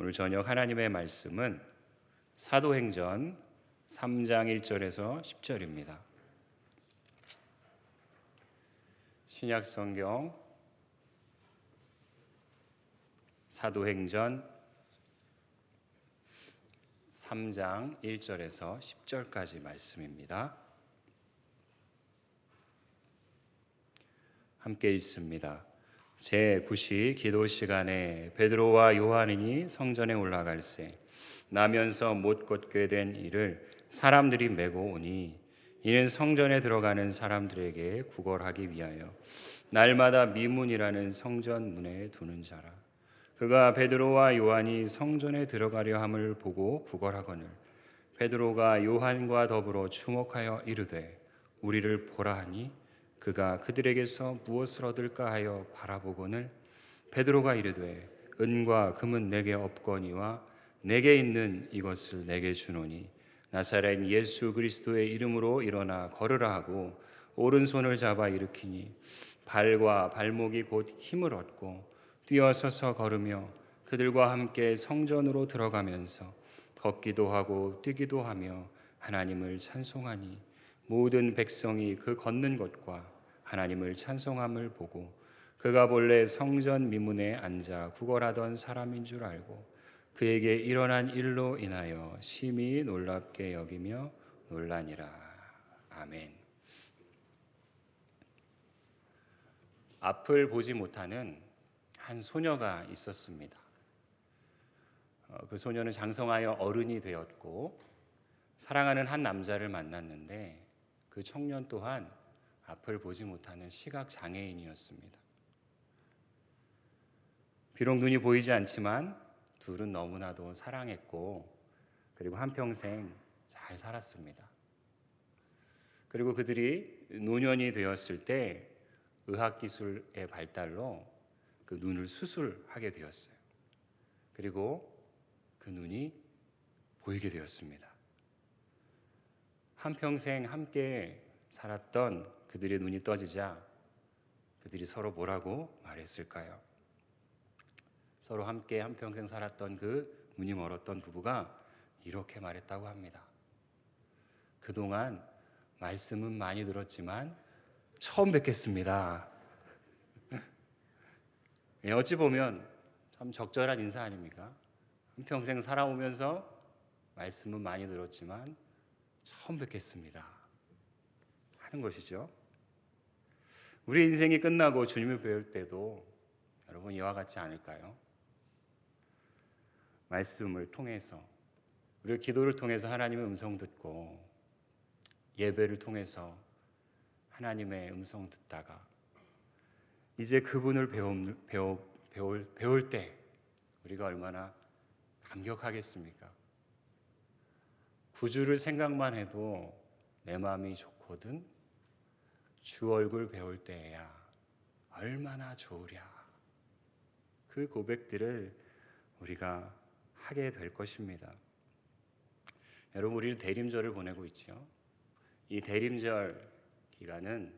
오늘 저녁 하나님의 말씀은 사도행전 3장 1절에서 10절입니다. 신약 성경 사도행전 3장 1절에서 10절까지 말씀입니다. 함께 읽습니다. 제9시 기도 시간에 베드로와 요한이 성전에 올라갈새 나면서 못 걷게 된 이를 사람들이 메고 오니 이는 성전에 들어가는 사람들에게 구걸하기 위하여 날마다 미문이라는 성전 문에 두는 자라. 그가 베드로와 요한이 성전에 들어가려 함을 보고 구걸하거늘 베드로가 요한과 더불어 주목하여 이르되 우리를 보라 하니 그가 그들에게서 무엇을 얻을까 하여 바라보거늘 베드로가 이르되 은과 금은 내게 없거니와 내게 있는 이것을 내게 주노니 나사렛 예수 그리스도의 이름으로 일어나 걸으라 하고 오른손을 잡아 일으키니 발과 발목이 곧 힘을 얻고 뛰어서서 걸으며 그들과 함께 성전으로 들어가면서 걷기도 하고 뛰기도 하며 하나님을 찬송하니 모든 백성이 그 걷는 것과 하나님을 찬송함을 보고 그가 본래 성전 미문에 앉아 구걸하던 사람인 줄 알고 그에게 일어난 일로 인하여 심히 놀랍게 여기며 놀라니라. 아멘. 앞을 보지 못하는 한 소녀가 있었습니다. 그 소녀는 장성하여 어른이 되었고 사랑하는 한 남자를 만났는데 그 청년 또한 앞을 보지 못하는 시각 장애인이었습니다. 비록 눈이 보이지 않지만 둘은 너무나도 사랑했고 그리고 한평생 잘 살았습니다. 그리고 그들이 노년이 되었을 때 의학기술의 발달로 그 눈을 수술하게 되었어요. 그리고 그 눈이 보이게 되었습니다. 한평생 함께 살았던 그들의 눈이 떠지자 그들이 서로 뭐라고 말했을까요? 서로 함께 한평생 살았던 그 눈이 멀었던 부부가 이렇게 말했다고 합니다. 그동안 말씀은 많이 들었지만 처음 뵙겠습니다. 어찌 보면 참 적절한 인사 아닙니까? 한평생 살아오면서 말씀은 많이 들었지만 처음 뵙겠습니다 하는 것이죠. 우리 인생이 끝나고 주님을 배울 때도 여러분 이와 같지 않을까요? 말씀을 통해서 우리가 기도를 통해서 하나님의 음성 듣고 예배를 통해서 하나님의 음성 듣다가 이제 그분을 배울 때 우리가 얼마나 감격하겠습니까? 구주를 생각만 해도 내 마음이 좋거든 주 얼굴 배울 때야 얼마나 좋으랴. 그 고백들을 우리가 하게 될 것입니다. 여러분 우리는 대림절을 보내고 있죠. 이 대림절 기간은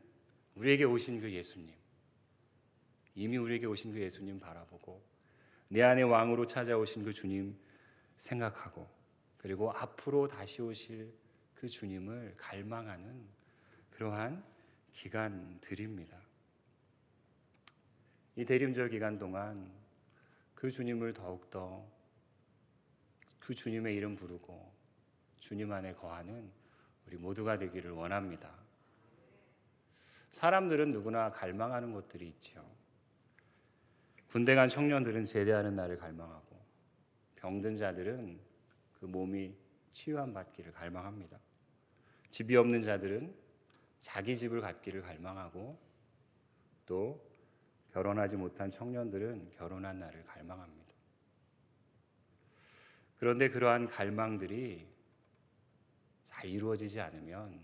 우리에게 오신 그 예수님, 이미 우리에게 오신 그 예수님 바라보고 내 안에 왕으로 찾아오신 그 주님 생각하고 그리고 앞으로 다시 오실 그 주님을 갈망하는 그러한 기간들입니다. 이 대림절 기간 동안 그 주님을 더욱더 그 주님의 이름 부르고 주님 안에 거하는 우리 모두가 되기를 원합니다. 사람들은 누구나 갈망하는 것들이 있죠. 군대 간 청년들은 제대하는 날을 갈망하고 병든 자들은 그 몸이 치유함 받기를 갈망합니다. 집이 없는 자들은 자기 집을 갖기를 갈망하고 또 결혼하지 못한 청년들은 결혼한 날을 갈망합니다. 그런데 그러한 갈망들이 잘 이루어지지 않으면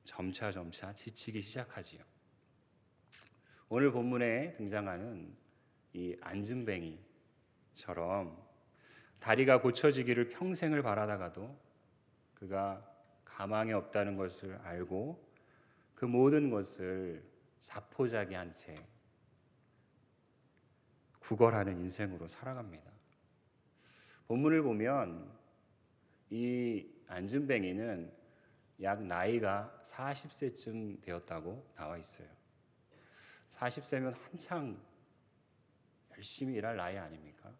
점차 지치기 시작하지요. 오늘 본문에 등장하는 이 안진뱅이처럼 다리가 고쳐지기를 평생을 바라다가도 그가 가망이 없다는 것을 알고 그 모든 것을 자포자기한 채 구걸하는 인생으로 살아갑니다. 본문을 보면 이 안진뱅이는 약 나이가 40세쯤 되었다고 나와 있어요. 40세면 한창 열심히 일할 나이 아닙니까?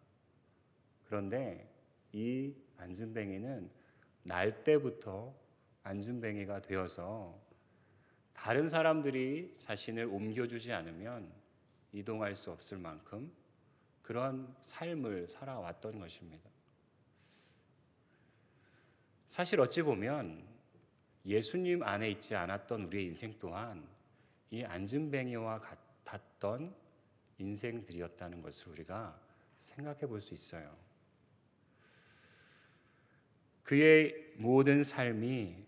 그런데 이 안진뱅이는 날 때부터 안진뱅이가 되어서 다른 사람들이 자신을 옮겨주지 않으면 이동할 수 없을 만큼 그런 삶을 살아왔던 것입니다. 사실 어찌 보면 예수님 안에 있지 않았던 우리의 인생 또한 이 안진뱅이와 같았던 인생들이었다는 것을 우리가 생각해 볼 수 있어요. 그의 모든 삶이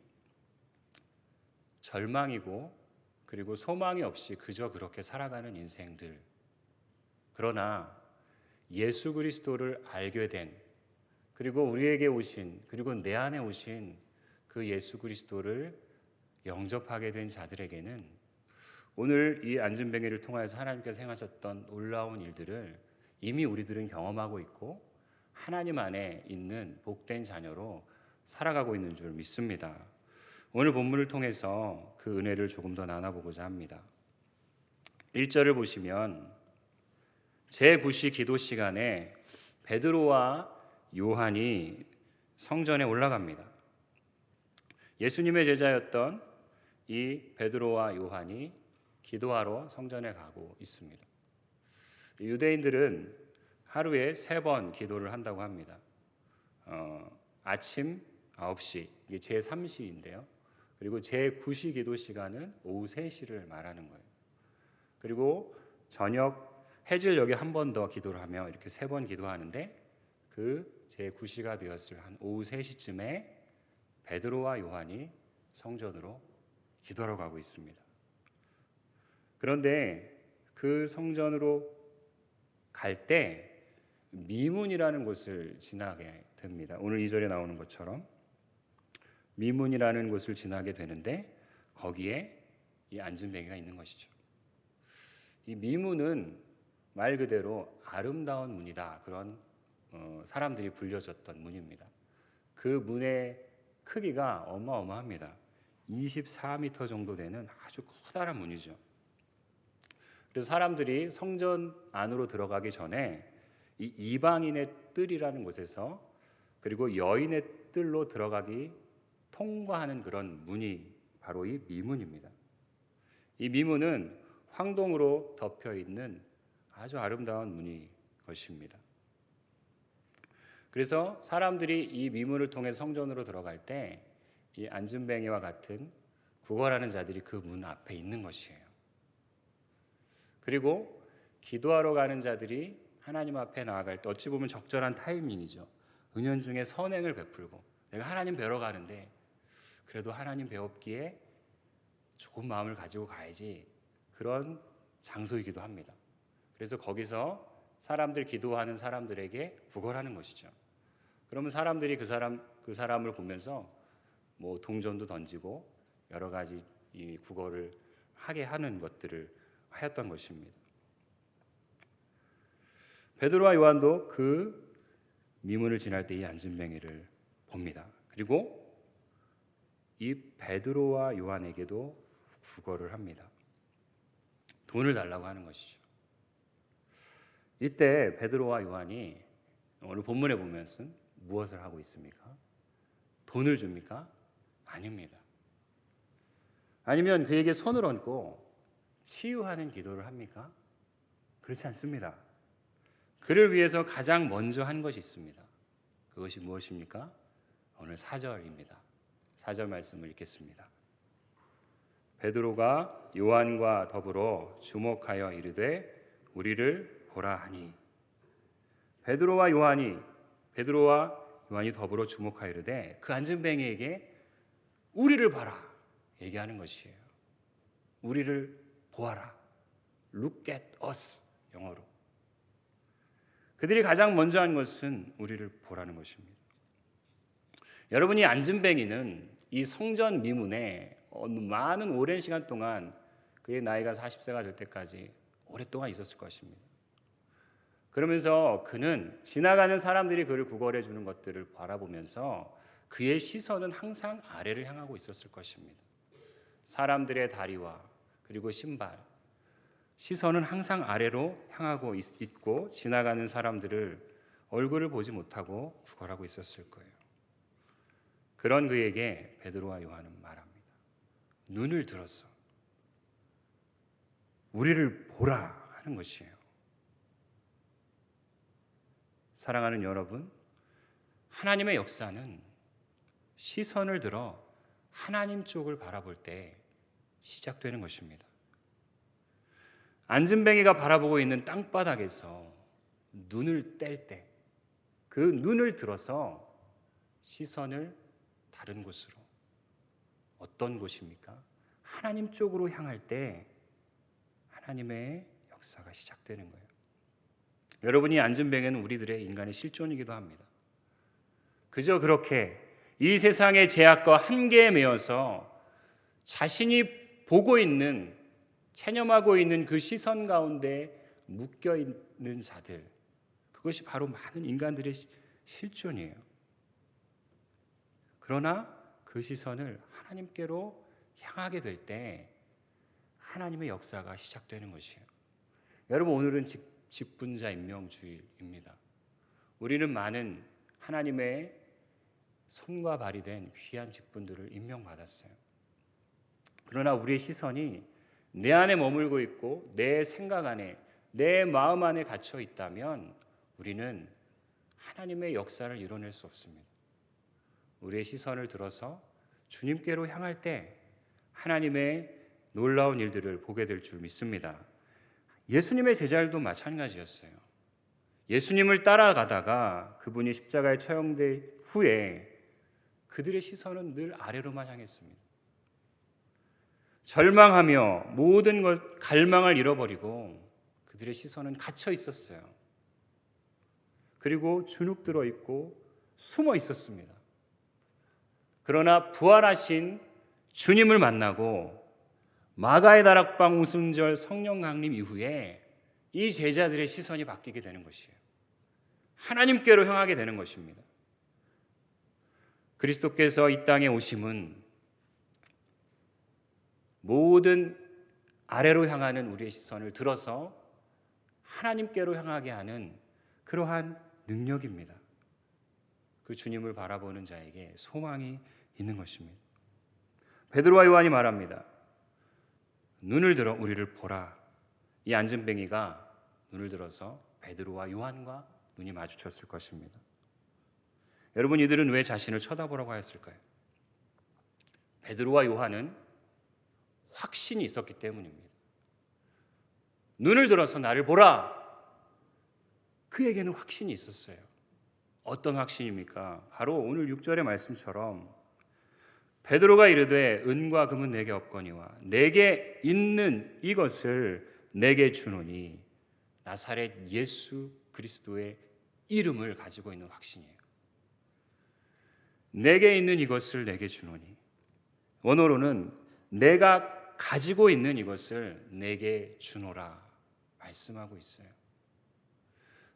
절망이고 그리고 소망이 없이 그저 그렇게 살아가는 인생들. 그러나 예수 그리스도를 알게 된, 그리고 우리에게 오신, 그리고 내 안에 오신 그 예수 그리스도를 영접하게 된 자들에게는 오늘 이 안진뱅이를 통하여서 하나님께서 행하셨던 놀라운 일들을 이미 우리들은 경험하고 있고 하나님 안에 있는 복된 자녀로 살아가고 있는 줄 믿습니다. 오늘 본문을 통해서 그 은혜를 조금 더 나눠보고자 합니다. 1절을 보시면 제9시 기도 시간에 베드로와 요한이 성전에 올라갑니다. 예수님의 제자였던 이 베드로와 요한이 기도하러 성전에 가고 있습니다. 유대인들은 하루에 3번 기도를 한다고 합니다. 아침 9시, 이게 제3시인데요. 그리고 제9시 기도 시간은 오후 3시를 말하는 거예요. 그리고 저녁 해질녘에 한 번 더 기도를 하며 이렇게 3번 기도하는데 그 제9시가 되었을 한 오후 3시쯤에 베드로와 요한이 성전으로 기도하러 가고 있습니다. 그런데 그 성전으로 갈 때 미문이라는 곳을 지나게 됩니다. 오늘 2절에 나오는 것처럼 미문이라는 곳을 지나게 되는데 거기에 이 안진뱅이가 있는 것이죠. 이 미문은 말 그대로 아름다운 문이다. 그런 사람들이 불려졌던 문입니다. 그 문의 크기가 어마어마합니다. 24m 정도 되는 아주 커다란 문이죠. 그래서 사람들이 성전 안으로 들어가기 전에 이 이방인의 뜰이라는 곳에서 그리고 여인의 뜰로 들어가기 통과하는 그런 문이 바로 이 미문입니다. 이 미문은 황동으로 덮여 있는 아주 아름다운 문이 것입니다. 그래서 사람들이 이 미문을 통해 성전으로 들어갈 때 이 안진뱅이와 같은 구걸하는 자들이 그 문 앞에 있는 것이에요. 그리고 기도하러 가는 자들이 하나님 앞에 나아갈 때 어찌 보면 적절한 타이밍이죠. 은연중에 선행을 베풀고 내가 하나님 뵈러 가는데 그래도 하나님 배웠기에 좋은 마음을 가지고 가야지, 그런 장소이기도 합니다. 그래서 거기서 사람들 기도하는 사람들에게 구걸하는 것이죠. 그러면 사람들이 그 사람을 보면서 뭐 동전도 던지고 여러 가지 이 구걸을 하게 하는 것들을 하였던 것입니다. 베드로와 요한도 그 미문을 지날 때 이 안진뱅이를 봅니다. 그리고 이 베드로와 요한에게도 구걸을 합니다. 돈을 달라고 하는 것이죠. 이때 베드로와 요한이 오늘 본문에 보면은 무엇을 하고 있습니까? 돈을 줍니까? 아닙니다. 아니면 그에게 손을 얹고 치유하는 기도를 합니까? 그렇지 않습니다. 그를 위해서 가장 먼저 한 것이 있습니다. 그것이 무엇입니까? 오늘 4절입니다. 4절 말씀을 읽겠습니다. 베드로가 요한과 더불어 주목하여 이르되 우리를 보라 하니. 베드로와 요한이 더불어 주목하여 이르되 그 안진뱅이에게 우리를 봐라 얘기하는 것이에요. 우리를 보아라. Look at us, 영어로. 그들이 가장 먼저 한 것은 우리를 보라는 것입니다. 여러분이 안진뱅이는 이 성전 미문에 많은 오랜 시간 동안 그의 나이가 40세가 될 때까지 오랫동안 있었을 것입니다. 그러면서 그는 지나가는 사람들이 그를 구걸해 주는 것들을 바라보면서 그의 시선은 항상 아래를 향하고 있었을 것입니다. 사람들의 다리와 그리고 신발, 시선은 항상 아래로 향하고 있고 지나가는 사람들을 얼굴을 보지 못하고 구걸하고 있었을 거예요. 그런 그에게 베드로와 요한은 말합니다. 눈을 들어서 우리를 보라 하는 것이에요. 사랑하는 여러분, 하나님의 역사는 시선을 들어 하나님 쪽을 바라볼 때 시작되는 것입니다. 안진뱅이가 바라보고 있는 땅바닥에서 눈을 뗄 때, 그 눈을 들어서 시선을 다른 곳으로, 어떤 곳입니까? 하나님 쪽으로 향할 때 하나님의 역사가 시작되는 거예요. 여러분이 안진뱅이는 우리들의 인간의 실존이기도 합니다. 그저 그렇게 이 세상의 제약과 한계에 매여서 자신이 보고 있는, 체념하고 있는 그 시선 가운데 묶여 있는 자들, 그것이 바로 많은 인간들의 실존이에요. 그러나 그 시선을 하나님께로 향하게 될 때 하나님의 역사가 시작되는 것이에요. 여러분, 오늘은 직분자 임명주일입니다. 우리는 많은 하나님의 손과 발이 된 귀한 직분들을 임명받았어요. 그러나 우리의 시선이 내 안에 머물고 있고 내 생각 안에, 내 마음 안에 갇혀 있다면 우리는 하나님의 역사를 이뤄낼 수 없습니다. 우리의 시선을 들어서 주님께로 향할 때 하나님의 놀라운 일들을 보게 될 줄 믿습니다. 예수님의 제자들도 마찬가지였어요. 예수님을 따라가다가 그분이 십자가에 처형된 후에 그들의 시선은 늘 아래로만 향했습니다. 절망하며 모든 것 갈망을 잃어버리고 그들의 시선은 갇혀 있었어요. 그리고 주눅들어 있고 숨어 있었습니다. 그러나 부활하신 주님을 만나고 마가의 다락방 오순절 성령 강림 이후에 이 제자들의 시선이 바뀌게 되는 것이에요. 하나님께로 향하게 되는 것입니다. 그리스도께서 이 땅에 오심은 모든 아래로 향하는 우리의 시선을 들어서 하나님께로 향하게 하는 그러한 능력입니다. 그 주님을 바라보는 자에게 소망이 있는 것입니다. 베드로와 요한이 말합니다. 눈을 들어 우리를 보라. 이 안진뱅이가 눈을 들어서 베드로와 요한과 눈이 마주쳤을 것입니다. 여러분, 이들은 왜 자신을 쳐다보라고 하였을까요? 베드로와 요한은 확신이 있었기 때문입니다. 눈을 들어서 나를 보라. 그에게는 확신이 있었어요. 어떤 확신입니까? 바로 오늘 6절의 말씀처럼 베드로가 이르되 은과 금은 내게 없거니와 내게 있는 이것을 내게 주노니 나사렛 예수 그리스도의 이름을 가지고 있는 확신이에요. 내게 있는 이것을 내게 주노니, 원어로는 내가 가지고 있는 이것을 내게 주노라 말씀하고 있어요.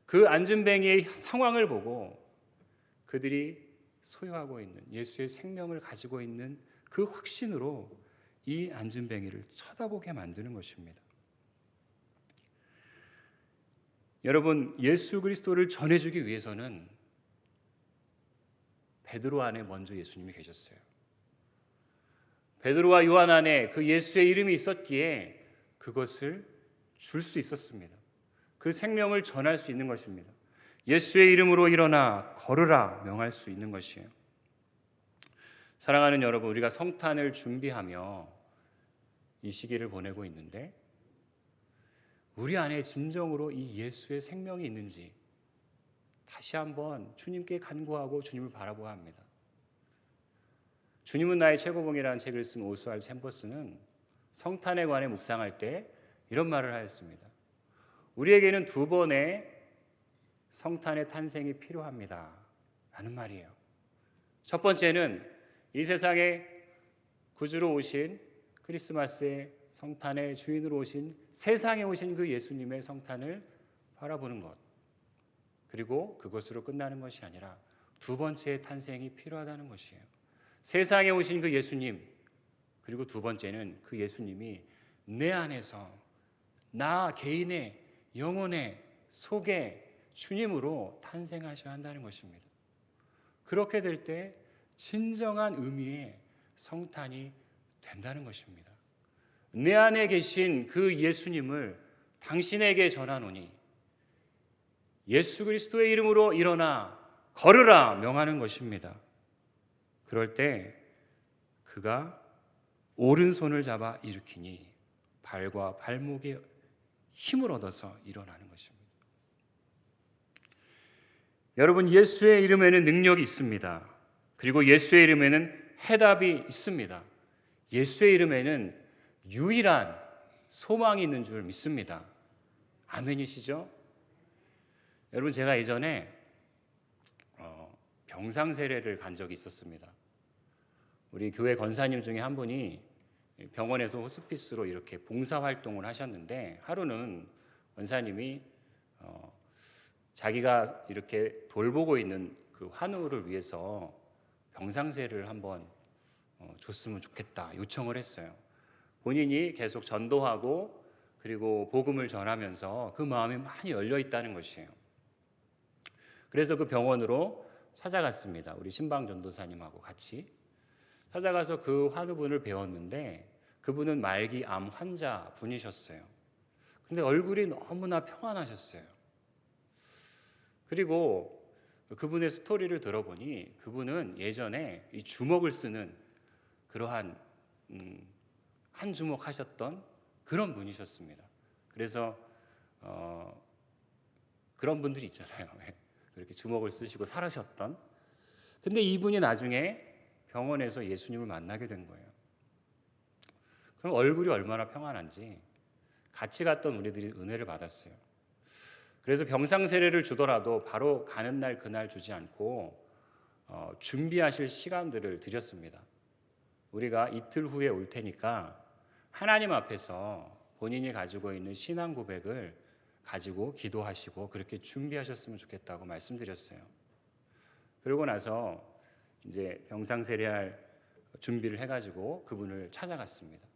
그 안진뱅이의 상황을 보고 그들이 소유하고 있는 예수의 생명을 가지고 있는 그 확신으로 이 안진뱅이를 쳐다보게 만드는 것입니다. 여러분, 예수 그리스도를 전해주기 위해서는 베드로 안에 먼저 예수님이 계셨어요. 베드로와 요한 안에 그 예수의 이름이 있었기에 그것을 줄 수 있었습니다. 그 생명을 전할 수 있는 것입니다. 예수의 이름으로 일어나 걸으라 명할 수 있는 것이에요. 사랑하는 여러분, 우리가 성탄을 준비하며 이 시기를 보내고 있는데 우리 안에 진정으로 이 예수의 생명이 있는지 다시 한번 주님께 간구하고 주님을 바라보아야 합니다. 주님은 나의 최고봉이라는 책을 쓴 오스왈드 챔버스는 성탄에 관해 묵상할 때 이런 말을 하였습니다. 우리에게는 두 번의 성탄의 탄생이 필요합니다 라는 말이에요. 첫 번째는 이 세상에 구주로 오신 크리스마스의 성탄의 주인으로 오신 세상에 오신 그 예수님의 성탄을 바라보는 것. 그리고 그것으로 끝나는 것이 아니라 두 번째의 탄생이 필요하다는 것이에요. 세상에 오신 그 예수님, 그리고 두 번째는 그 예수님이 내 안에서 나 개인의 영혼의 속에 주님으로 탄생하셔야 한다는 것입니다. 그렇게 될 때 진정한 의미의 성탄이 된다는 것입니다. 내 안에 계신 그 예수님을 당신에게 전하노니 예수 그리스도의 이름으로 일어나 걸으라 명하는 것입니다. 그럴 때 그가 오른손을 잡아 일으키니 발과 발목에 힘을 얻어서 일어나는 것입니다. 여러분, 예수의 이름에는 능력이 있습니다. 그리고 예수의 이름에는 해답이 있습니다. 예수의 이름에는 유일한 소망이 있는 줄 믿습니다. 아멘이시죠? 여러분, 제가 예전에 병상 세례를 간 적이 있었습니다. 우리 교회 권사님 중에 한 분이 병원에서 호스피스로 이렇게 봉사활동을 하셨는데, 하루는 권사님이 자기가 이렇게 돌보고 있는 그 환우를 위해서 병상세례를 한번 줬으면 좋겠다 요청을 했어요. 본인이 계속 전도하고 그리고 복음을 전하면서 그 마음이 많이 열려 있다는 것이에요. 그래서 그 병원으로 찾아갔습니다. 우리 신방 전도사님하고 같이 찾아가서 그 환우분을 배웠는데, 그분은 말기 암 환자 분이셨어요. 근데 얼굴이 너무나 평안하셨어요. 그리고 그분의 스토리를 들어보니 그분은 예전에 이 주먹을 쓰는 그러한 한 주먹 하셨던 그런 분이셨습니다. 그래서 그런 분들이 있잖아요. 그렇게 주먹을 쓰시고 살아셨던. 근데 이분이 나중에 병원에서 예수님을 만나게 된 거예요. 그럼 얼굴이 얼마나 평안한지 같이 갔던 우리들이 은혜를 받았어요. 그래서 병상 세례를 주더라도 바로 가는 날 그날 주지 않고 준비하실 시간들을 드렸습니다. 우리가 이틀 후에 올 테니까 하나님 앞에서 본인이 가지고 있는 신앙 고백을 가지고 기도하시고 그렇게 준비하셨으면 좋겠다고 말씀드렸어요. 그러고 나서 이제 병상 세례할 준비를 해가지고 그분을 찾아갔습니다.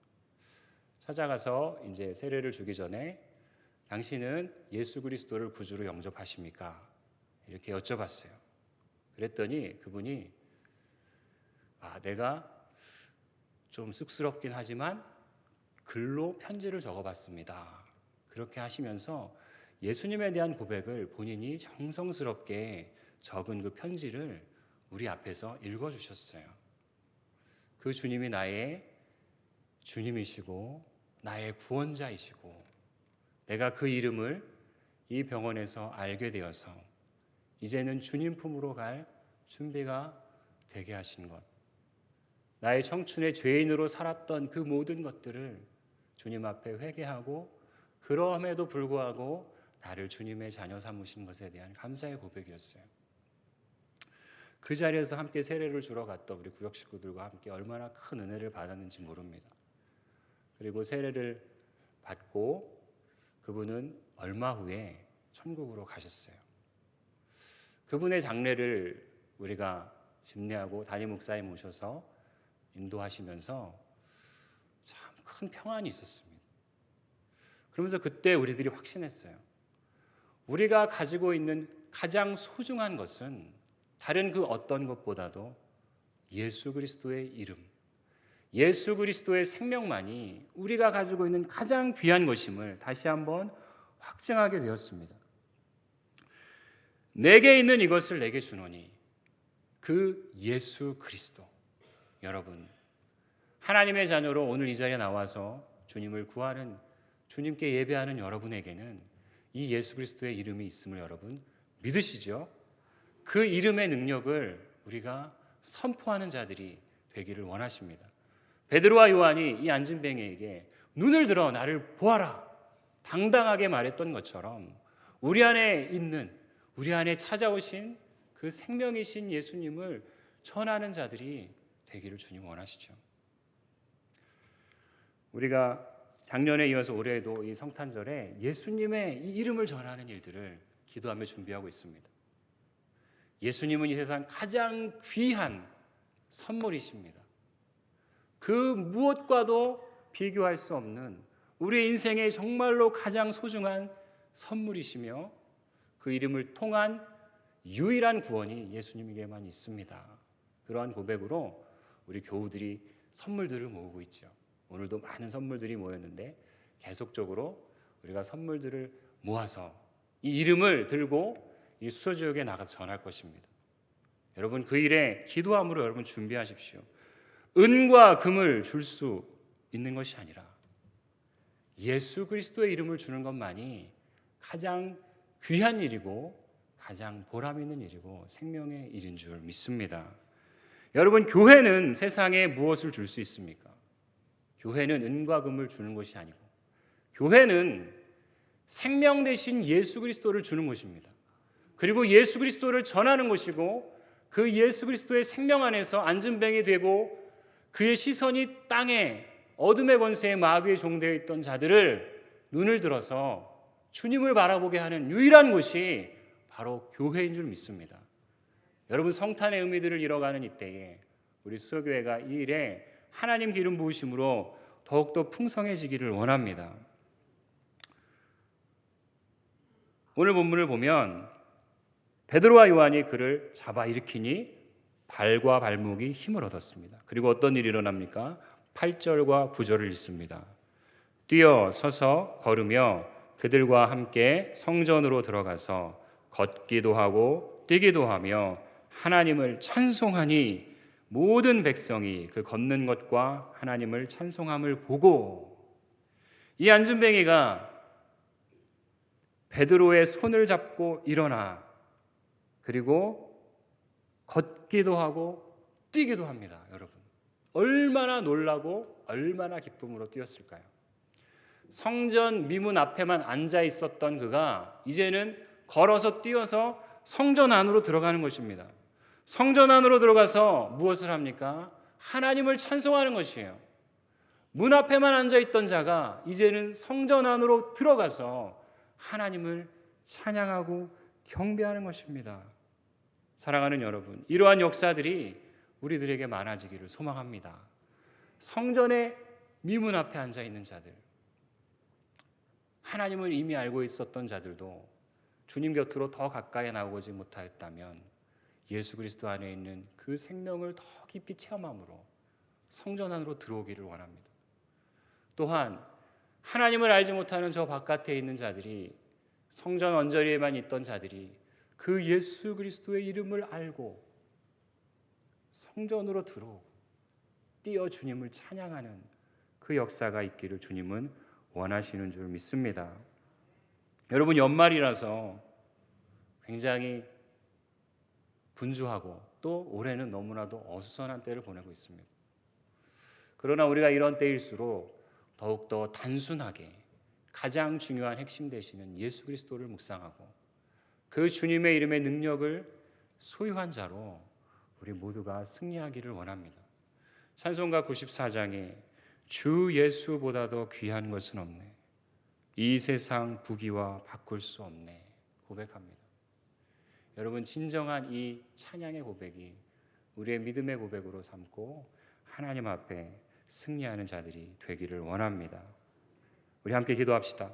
찾아가서 이제 세례를 주기 전에 당신은 예수 그리스도를 구주로 영접하십니까? 이렇게 여쭤봤어요. 그랬더니 그분이 내가 좀 쑥스럽긴 하지만 글로 편지를 적어봤습니다. 그렇게 하시면서 예수님에 대한 고백을 본인이 정성스럽게 적은 그 편지를 우리 앞에서 읽어주셨어요. 그 주님이 나의 주님이시고 나의 구원자이시고 내가 그 이름을 이 병원에서 알게 되어서 이제는 주님 품으로 갈 준비가 되게 하신 것, 나의 청춘의 죄인으로 살았던 그 모든 것들을 주님 앞에 회개하고 그럼에도 불구하고 나를 주님의 자녀 삼으신 것에 대한 감사의 고백이었어요. 그 자리에서 함께 세례를 주러 갔던 우리 구역 식구들과 함께 얼마나 큰 은혜를 받았는지 모릅니다. 그리고 세례를 받고 그분은 얼마 후에 천국으로 가셨어요. 그분의 장례를 우리가 집례하고 담임 목사님 오셔서 인도하시면서 참 큰 평안이 있었습니다. 그러면서 그때 우리들이 확신했어요. 우리가 가지고 있는 가장 소중한 것은 다른 그 어떤 것보다도 예수 그리스도의 이름, 예수 그리스도의 생명만이 우리가 가지고 있는 가장 귀한 것임을 다시 한번 확증하게 되었습니다. 내게 있는 이것을 내게 주노니 그 예수 그리스도. 여러분, 하나님의 자녀로 오늘 이 자리에 나와서 주님을 구하는, 주님께 예배하는 여러분에게는 이 예수 그리스도의 이름이 있음을 여러분 믿으시죠? 그 이름의 능력을 우리가 선포하는 자들이 되기를 원하십니다. 베드로와 요한이 이 안진뱅이에게 눈을 들어 나를 보아라 당당하게 말했던 것처럼 우리 안에 있는, 우리 안에 찾아오신 그 생명이신 예수님을 전하는 자들이 되기를 주님 원하시죠. 우리가 작년에 이어서 올해도 이 성탄절에 예수님의 이 이름을 전하는 일들을 기도하며 준비하고 있습니다. 예수님은 이 세상 가장 귀한 선물이십니다. 그 무엇과도 비교할 수 없는 우리 인생의 정말로 가장 소중한 선물이시며 그 이름을 통한 유일한 구원이 예수님에게만 있습니다. 그러한 고백으로 우리 교우들이 선물들을 모으고 있죠. 오늘도 많은 선물들이 모였는데 계속적으로 우리가 선물들을 모아서 이 이름을 들고 이 수소지역에 나가서 전할 것입니다. 여러분 그 일에 기도함으로 여러분 준비하십시오. 은과 금을 줄 수 있는 것이 아니라 예수 그리스도의 이름을 주는 것만이 가장 귀한 일이고 가장 보람 있는 일이고 생명의 일인 줄 믿습니다. 여러분 교회는 세상에 무엇을 줄 수 있습니까? 교회는 은과 금을 주는 것이 아니고 교회는 생명 대신 예수 그리스도를 주는 것입니다. 그리고 예수 그리스도를 전하는 것이고 그 예수 그리스도의 생명 안에서 안전뱅이 되고 그의 시선이 땅에 어둠의 권세의 마귀의 종되어 있던 자들을 눈을 들어서 주님을 바라보게 하는 유일한 곳이 바로 교회인 줄 믿습니다. 여러분 성탄의 의미들을 잃어가는 이때에 우리 수서교회가 이 일에 하나님 기름 부으심으로 더욱더 풍성해지기를 원합니다. 오늘 본문을 보면 베드로와 요한이 그를 잡아 일으키니 발과 발목이 힘을 얻었습니다. 그리고 어떤 일이 일어납니까? 8절과 9절을 읽습니다. 뛰어 서서 걸으며 그들과 함께 성전으로 들어가서 걷기도 하고 뛰기도 하며 하나님을 찬송하니 모든 백성이 그 걷는 것과 하나님을 찬송함을 보고 이 안전뱅이가 베드로의 손을 잡고 일어나 그리고 걷기도 하고 뛰기도 합니다. 여러분 얼마나 놀라고 얼마나 기쁨으로 뛰었을까요? 성전 미문 앞에만 앉아 있었던 그가 이제는 걸어서 뛰어서 성전 안으로 들어가는 것입니다. 성전 안으로 들어가서 무엇을 합니까? 하나님을 찬송하는 것이에요. 문 앞에만 앉아 있던 자가 이제는 성전 안으로 들어가서 하나님을 찬양하고 경배하는 것입니다. 사랑하는 여러분, 이러한 역사들이 우리들에게 많아지기를 소망합니다. 성전의 미문 앞에 앉아 있는 자들, 하나님을 이미 알고 있었던 자들도 주님 곁으로 더 가까이 나오지 못하였다면 예수 그리스도 안에 있는 그 생명을 더 깊이 체험함으로 성전 안으로 들어오기를 원합니다. 또한 하나님을 알지 못하는 저 바깥에 있는 자들이 성전 언저리에만 있던 자들이 그 예수 그리스도의 이름을 알고 성전으로 들어오고 뛰어 주님을 찬양하는 그 역사가 있기를 주님은 원하시는 줄 믿습니다. 여러분 연말이라서 굉장히 분주하고 또 올해는 너무나도 어수선한 때를 보내고 있습니다. 그러나 우리가 이런 때일수록 더욱더 단순하게 가장 중요한 핵심 되시는 예수 그리스도를 묵상하고 그 주님의 이름의 능력을 소유한 자로 우리 모두가 승리하기를 원합니다. 찬송가 94장에 주 예수보다 더 귀한 것은 없네. 이 세상 부귀와 바꿀 수 없네. 고백합니다. 여러분 진정한 이 찬양의 고백이 우리의 믿음의 고백으로 삼고 하나님 앞에 승리하는 자들이 되기를 원합니다. 우리 함께 기도합시다.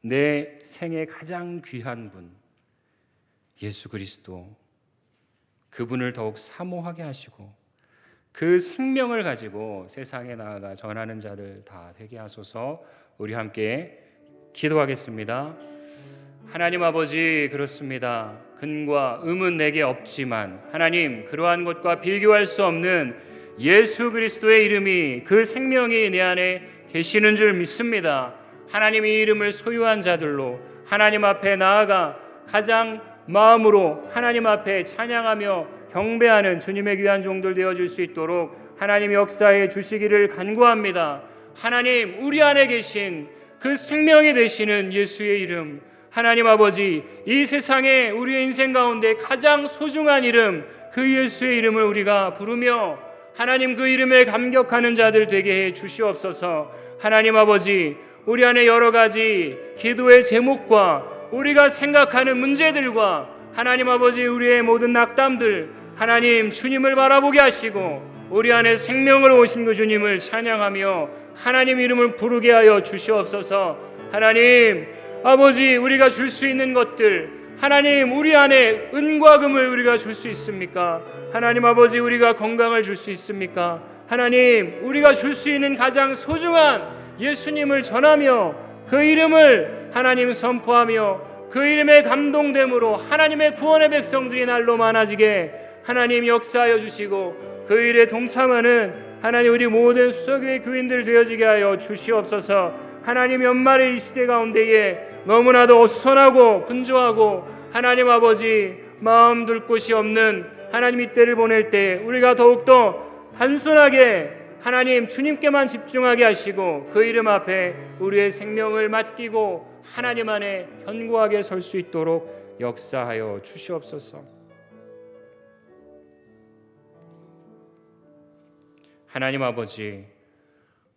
내 생에 가장 귀한 분 예수 그리스도, 그분을 더욱 사모하게 하시고 그 생명을 가지고 세상에 나아가 전하는 자들 다 되게 하소서. 우리 함께 기도하겠습니다. 하나님 아버지, 그렇습니다. 금과 음은 내게 없지만 하나님, 그러한 것과 비교할 수 없는 예수 그리스도의 이름이, 그 생명이 내 안에 계시는 줄 믿습니다. 하나님, 이 이름을 소유한 자들로 하나님 앞에 나아가 가장 마음으로 하나님 앞에 찬양하며 경배하는 주님의 귀한 종들 되어줄 수 있도록 하나님 역사해 주시기를 간구합니다. 하나님, 우리 안에 계신 그 생명이 되시는 예수의 이름, 하나님 아버지, 이 세상에 우리의 인생 가운데 가장 소중한 이름, 그 예수의 이름을 우리가 부르며 하나님 그 이름에 감격하는 자들 되게 해 주시옵소서. 하나님 아버지, 우리 안에 여러 가지 기도의 제목과 우리가 생각하는 문제들과 하나님 아버지 우리의 모든 낙담들 하나님 주님을 바라보게 하시고 우리 안에 생명으로 오신 그 주님을 찬양하며 하나님 이름을 부르게 하여 주시옵소서. 하나님 아버지 우리가 줄 수 있는 것들 하나님 우리 안에 은과 금을 우리가 줄 수 있습니까? 하나님 아버지 우리가 건강을 줄 수 있습니까? 하나님 우리가 줄 수 있는 가장 소중한 예수님을 전하며 그 이름을 하나님 선포하며 그 이름에 감동됨으로 하나님의 구원의 백성들이 날로 많아지게 하나님 역사하여 주시고 그 일에 동참하는 하나님 우리 모든 수서교회 교인들 되어지게 하여 주시옵소서. 하나님 연말의 이 시대 가운데에 너무나도 어수선하고 분주하고 하나님 아버지 마음 둘 곳이 없는 하나님 이때를 보낼 때 우리가 더욱더 단순하게 하나님 주님께만 집중하게 하시고 그 이름 앞에 우리의 생명을 맡기고 하나님 안에 견고하게 설 수 있도록 역사하여 주시옵소서. 하나님 아버지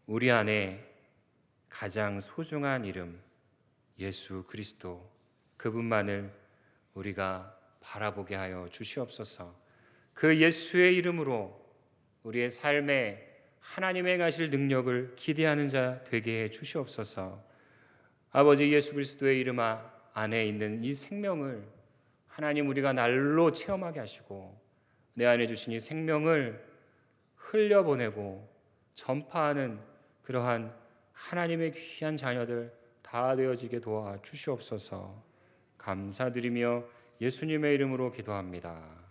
우리 안에 가장 소중한 이름 예수 그리스도 그분만을 우리가 바라보게 하여 주시옵소서. 그 예수의 이름으로 우리의 삶에 하나님의 가실 능력을 기대하는 자 되게 해 주시옵소서. 아버지 예수 그리스도의 이름 안에 있는 이 생명을 하나님 우리가 날로 체험하게 하시고 내 안에 주신 이 생명을 흘려보내고 전파하는 그러한 하나님의 귀한 자녀들 다 되어지게 도와 주시옵소서. 감사드리며 예수님의 이름으로 기도합니다.